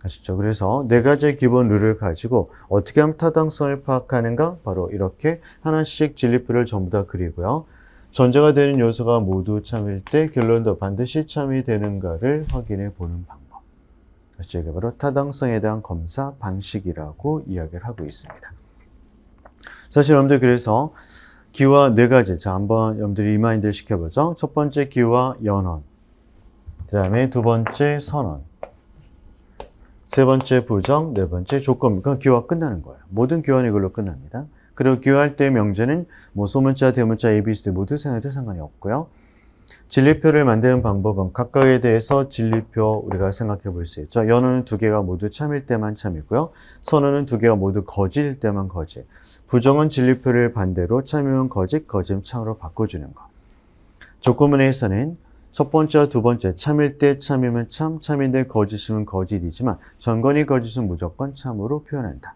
Speaker 1: 아시죠? 그래서 네 가지의 기본 룰을 가지고 어떻게 하면 타당성을 파악하는가? 바로 이렇게 하나씩 진리표를 전부 다 그리고요. 전제가 되는 요소가 모두 참일 때 결론도 반드시 참이 되는가를 확인해 보는 방법. 아시죠? 이게 바로 타당성에 대한 검사 방식이라고 이야기를 하고 있습니다. 사실 여러분들 그래서 기와 네 가지. 자, 한번 여러분들이 리마인드를 시켜보죠. 첫 번째 기와 연언. 그 다음에 두 번째 선언. 세 번째 부정, 네 번째 조건. 그건 기호가 끝나는 거예요. 모든 기호는 이걸로 끝납니다. 그리고 기호할 때 명제는 뭐 소문자, 대문자, A, B, C 모두 생각해도 상관이 없고요. 진리표를 만드는 방법은 각각에 대해서 진리표 우리가 생각해 볼 수 있죠. 연어는 두 개가 모두 참일 때만 참이고요. 선언은 두 개가 모두 거짓일 때만 거짓. 부정은 진리표를 반대로 참이면 거짓, 거짓 참으로 바꿔주는 것. 조건문에서는 첫 번째와 두 번째, 참일 때 참이면 참, 참인데 거짓이면 거짓이지만 전건이 거짓은 무조건 참으로 표현한다.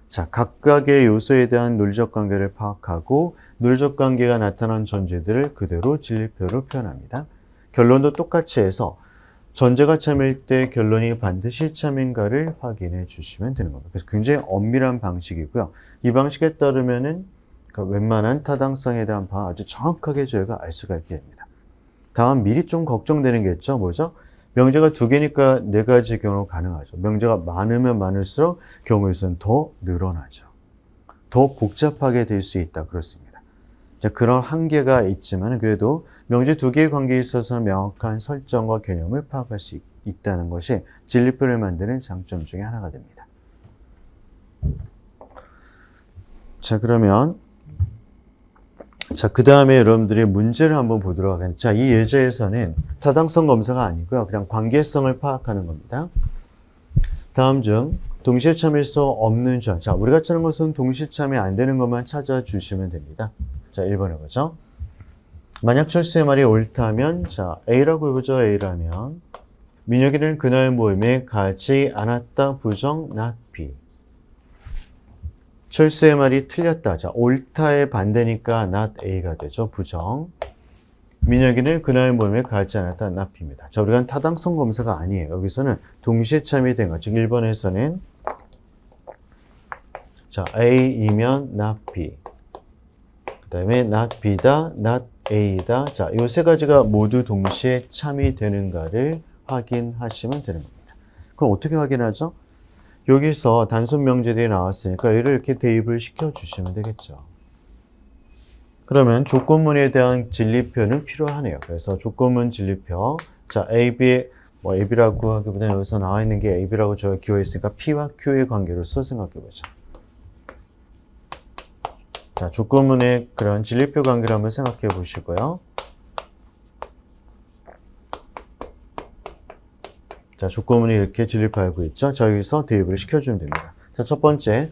Speaker 1: 자, 각각의 요소에 대한 논리적 관계를 파악하고 논리적 관계가 나타난 전제들을 그대로 진리표로 표현합니다. 결론도 똑같이 해서 전제가 참일 때 결론이 반드시 참인가를 확인해 주시면 되는 겁니다. 그래서 굉장히 엄밀한 방식이고요. 이 방식에 따르면은 웬만한 타당성에 대한 바 아주 정확하게 저희가 알 수가 있게 됩니다. 다만 미리 좀 걱정되는 게 있죠. 뭐죠? 명제가 두 개니까 네 가지 경우 가능하죠. 명제가 많으면 많을수록 경우의 수는 더 늘어나죠. 더 복잡하게 될 수 있다. 그렇습니다. 자, 그런 한계가 있지만 그래도 명제 두 개의 관계에 있어서는 명확한 설정과 개념을 파악할 수 있다는 것이 진리표를 만드는 장점 중에 하나가 됩니다. 자, 그러면 그 다음에 여러분들이 문제를 한번 보도록 하겠습니다. 자, 이 예제에서는 타당성 검사가 아니고요. 그냥 관계성을 파악하는 겁니다. 다음 중 동시에 참일 수 없는 줄. 자, 우리가 찾는 것은 동시에 참이 안 되는 것만 찾아주시면 됩니다. 자, 1번 해보죠. 만약 철수의 말이 옳다면, 자, A라고 해보죠. A라면 민혁이는 그날 모임에 가지 않았다. 부정, not B. 철수의 말이 틀렸다. 자, 옳다의 반대니까 not A가 되죠. 부정. 민혁이는 그날 모임에 가지 않았다. not B입니다. 자, 우리가 타당성 검사가 아니에요. 여기서는 동시에 참이 된 것. 즉 1번에서는 자, A이면 not B. 그 다음에 not B다, not A다. 자, 이 세 가지가 모두 동시에 참이 되는가를 확인하시면 되는 겁니다. 그럼 어떻게 확인하죠? 여기서 단순 명제들이 나왔으니까 이를 이렇게 대입을 시켜주시면 되겠죠. 그러면 조건문에 대한 진리표는 필요하네요. 그래서 조건문 진리표. 자, AB, AB라고 하기보다는 여기서 나와 있는 게 AB라고 저가 기호했으니까 P와 Q의 관계로서 생각해 보죠. 자, 조건문의 그런 진리표 관계를 한번 생각해 보시고요. 자, 조건문이 이렇게 진리표 알고 있죠? 자, 여기서 대입을 시켜주면 됩니다. 자, 첫 번째.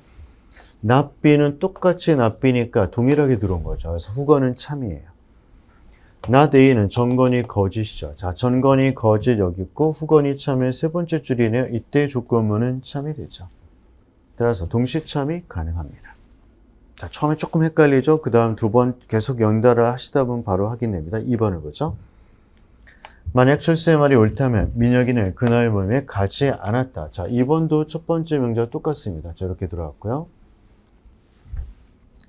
Speaker 1: not 똑같이 not 동일하게 들어온 거죠. 그래서 후건은 참이에요. not A는 전건이 거짓이죠. 자, 전건이 거짓 여기 있고 후건이 참의 세 번째 줄이네요. 이때 조건문은 참이 되죠. 따라서 동시참이 가능합니다. 자, 처음에 조금 헷갈리죠? 그 다음 두 번 계속 연달아 하시다 보면 바로 확인됩니다. 2번을 보죠. 만약 철수의 말이 옳다면 민혁이는 그날의 모임에 가지 않았다. 자, 2번도 첫 번째 명제와 똑같습니다. 자, 이렇게 들어갔고요.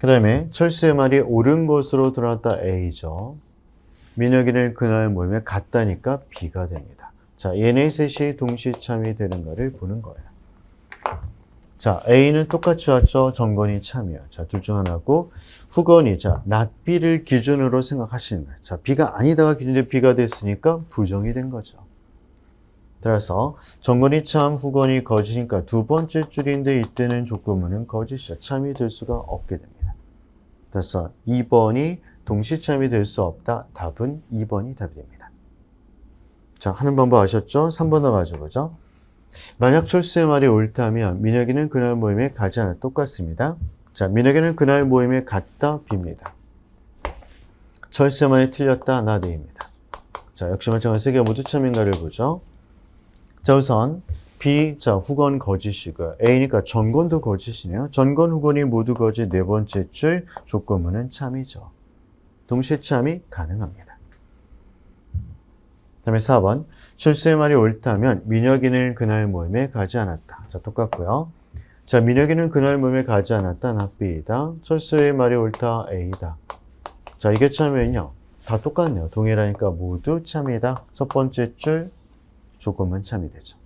Speaker 1: 그 다음에 철수의 말이 옳은 것으로 드러났다. A죠. 민혁이는 그날의 모임에 갔다니까 B가 됩니다. 자, 얘네 셋이 동시참이 되는가를 보는 거예요. 자, A는 똑같이 왔죠. 전건이 참이요. 자, 둘 중 하나고 후건이 자, not B를 기준으로 생각하시는 거예요. 자, B가 아니다가 기준에 B가 됐으니까 부정이 된 거죠. 따라서 전건이 참, 후건이 거짓이니까 두 번째 줄인데 이때는 조건문은 거짓이죠. 참이 될 수가 없게 됩니다. 그래서 2번이 동시참이 될 수 없다. 답은 2번이 답이 됩니다. 자, 하는 방법 아셨죠? 3번도 맞아보죠. 만약 철수의 말이 옳다면 민혁이는 그날 모임에 가지 않아. 똑같습니다. 자, 민혁이는 그날 모임에 갔다. B입니다. 철수의 말이 틀렸다. not A입니다. 자, 역시 마찬가지로 세 개 모두 참인가를 보죠. 자, 우선 B, 자, 후건 거짓이고요. A니까 전건도 거짓이네요. 전건, 후건이 모두 거짓. 네 번째 줄 조건문은 참이죠. 동시에 참이 가능합니다. 그 다음에 4번. 철수의 말이 옳다면 민혁이는 그날 모임에 가지 않았다. 자, 똑같고요. 자, 민혁이는 그날 모임에 가지 않았다. not B이다. 철수의 말이 옳다. A다. 자, 이게 참이면요. 다 똑같네요. 동일하니까 모두 참이다. 첫 번째 줄 조건문 참이 되죠.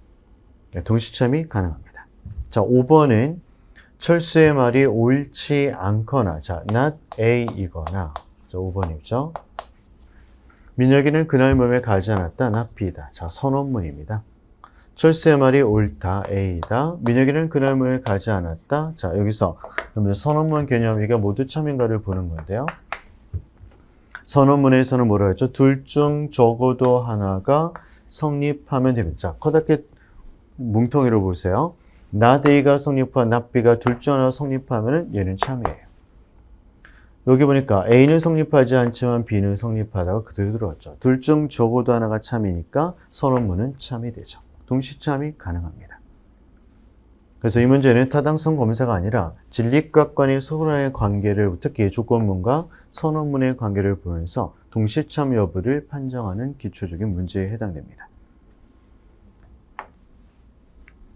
Speaker 1: 네, 동시참이 가능합니다. 자, 5번은 철수의 말이 옳지 않거나, 자, not A이거나, 자, 5번이죠. 민혁이는 그날 모임에 가지 않았다. not B다. 자, 선언문입니다. 철수의 말이 옳다. A다. 민혁이는 그날 모임에 가지 않았다. 자, 여기서 선언문 개념이가 모두 참인가를 보는 건데요. 선언문에서는 뭐라고 했죠? 둘 중 적어도 하나가 성립하면 됩니다. 자, 커다랗게 뭉텅이로 보세요. not A가 성립하고 not B가 둘 중 하나 성립하면 얘는 참이에요. 여기 보니까 A는 성립하지 않지만 B는 성립하다가 그대로 들어왔죠. 둘 중 적어도 하나가 참이니까 선언문은 참이 되죠. 동시참이 가능합니다. 그래서 이 문제는 타당성 검사가 아니라 진리값과의 서로의 관계를, 특히 조건문과 선언문의 관계를 보면서 동시참 여부를 판정하는 기초적인 문제에 해당됩니다.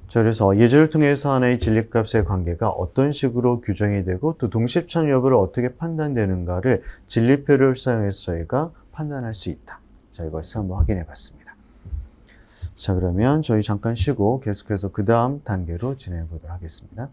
Speaker 1: 자, 그래서 예제를 통해서 하나의 진리값의 관계가 어떤 식으로 규정이 되고 또 동시참 여부를 어떻게 판단되는가를 진리표를 사용해서 저희가 판단할 수 있다. 자, 이것을 한번 확인해 봤습니다. 자, 그러면 저희 잠깐 쉬고 계속해서 그 다음 단계로 진행해 보도록 하겠습니다.